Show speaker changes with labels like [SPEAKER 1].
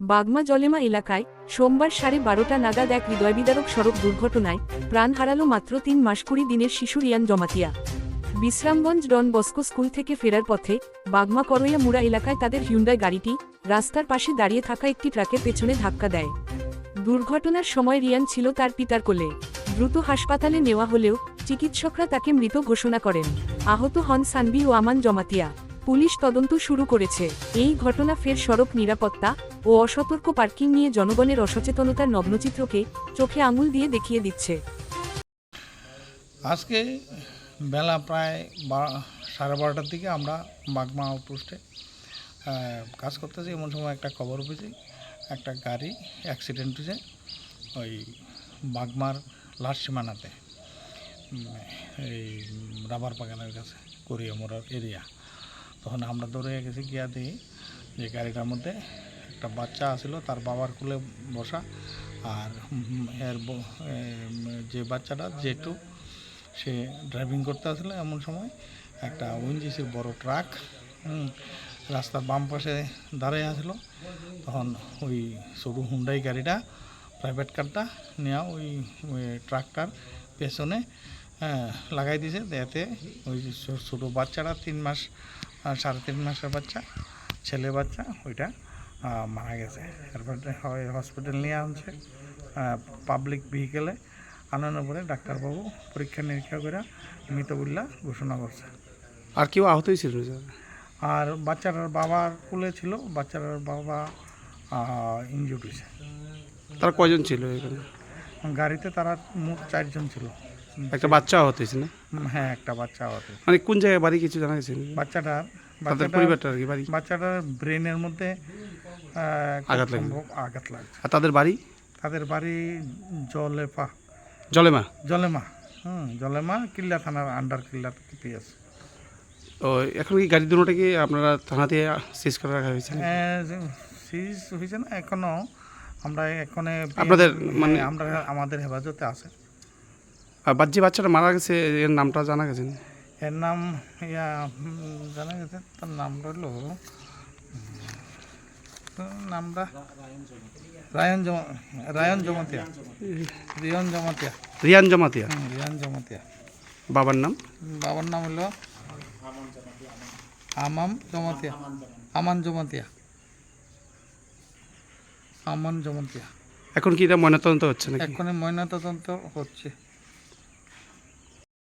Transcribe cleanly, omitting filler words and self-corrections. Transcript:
[SPEAKER 1] বাগমা জলেমা এলাকায় সোমবার 12:30 নাগাদ এক হৃদয়বিদারক সড়ক দুর্ঘটনায় প্রাণ হারালো মাত্র 3 মাস 20 দিনের শিশু Riyan Jamatia. Bishramganj Don Bosco school থেকে ফেরার পথে বাগমা করইয়া মুড়া এলাকায় তাদের হিউন্ডাই গাড়িটি রাস্তার পাশে দাঁড়িয়ে থাকা একটি ট্রাকের পেছনে ধাক্কা দেয়। দুর্ঘটনার সময় রিয়ান ছিল তার পিতার কোলে। দ্রুত হাসপাতালে নেওয়া হলেও চিকিৎসকরা তাকে মৃত ঘোষণা করেন। আহত হন সানবি ও আমান জমাতিয়া। পুলিশ তদন্ত শুরু করেছে। এই ঘটনা ফের সড়ক নিরাপত্তা ও অসতর্ক পার্কিং নিয়ে জনগণের অসচেতনতার নগ্নচিত্রকে চোখে আঙুল দিয়ে দেখিয়ে দিচ্ছে।
[SPEAKER 2] আজকে বেলা প্রায় 12:30টার দিকে আমরা বাগমা আউটপোস্টে কাজ করতেছি, এমন সময় একটা খবর পেয়েছি একটা গাড়ি অ্যাক্সিডেন্ট হয়েছে ওই বাগমার লাস্ট সীমানাতে, এই রাবার বাগানের কাছে কোরিয়া মোড়ার এরিয়া। তখন আমরা দৌড়ে গেছি, গিয়া দিই যে গাড়িটার মধ্যে একটা বাচ্চা আসছিল, তার বাবার কোলে বসা, আর এর যে বাচ্চাটা যেটু সে ড্রাইভিং করতে আসলে এমন সময় একটা ওএনজিসির বড় ট্রাক রাস্তার বাম পাশে দাঁড়িয়ে আসলো। তখন ওই ছোটো হুন্ডাই গাড়িটা প্রাইভেট কারটা নেওয়া ওই ট্রাকটার পেছনে লাগাই দিয়েছে। এতে ওই ছোটো বাচ্চাটা 3 মাস 3.5 মাসের বাচ্চা, ছেলে বাচ্চা, ওইটা মারা গেছে। এরপরে হসপিটাল নিয়ে আনছে পাবলিক ভেহিকেলে। আনানোর পরে ডাক্তারবাবু পরীক্ষা নিরীক্ষা করে মৃত বলে ঘোষণা করছে।
[SPEAKER 3] আর কেউ আহত হয়েছিল?
[SPEAKER 2] আর বাচ্চাটার বাবার কোলে ছিল, বাচ্চাটার বাবা ইনজুর্ড হয়েছে।
[SPEAKER 3] তারা কয়জন ছিল এখানে?
[SPEAKER 2] গাড়িতে তারা মোট 4 জন ছিল।
[SPEAKER 3] একটা বাচ্চা আহত হয়েছে না?
[SPEAKER 2] হ্যাঁ, একটা বাচ্চা আহত।
[SPEAKER 3] মানে কোন জায়গায় বাড়ি কিছু জানা গেছে?
[SPEAKER 2] বাচ্চাটার
[SPEAKER 3] পরিবারটা আর কি বাড়ি?
[SPEAKER 2] বাচ্চাটার ব্রেনের মধ্যে আঘাত লাগছে।
[SPEAKER 3] আর তাদের বাড়ি?
[SPEAKER 2] তাদের বাড়ি জলেমা জলেমা কিল্লা থানার আন্ডার কিল্লা পিএস।
[SPEAKER 3] ও এখন কি গাড়ি দুটোটাকে আপনারা থানাতে সিজ করে রাখা হয়েছে?
[SPEAKER 2] সিজ হয়েছে না এখনো, আমরা এখানে
[SPEAKER 3] আপনাদের মানে
[SPEAKER 2] আমরা আমাদের হেফাজতে আছে।
[SPEAKER 3] আর যে বাচ্চাটা মারা গেছে এর নামটা জানা গেছে?
[SPEAKER 2] এর নাম জানা গেছে, তার নাম রইল নামটা রিয়ান জমাতিয়া।
[SPEAKER 3] বাবার নাম?
[SPEAKER 2] বাবার নাম হলো আমান জমাতিয়া।
[SPEAKER 3] এখন কি এটা ময়নাতদন্ত হচ্ছে নাকি?
[SPEAKER 2] এখন ময়নাতদন্ত হচ্ছে।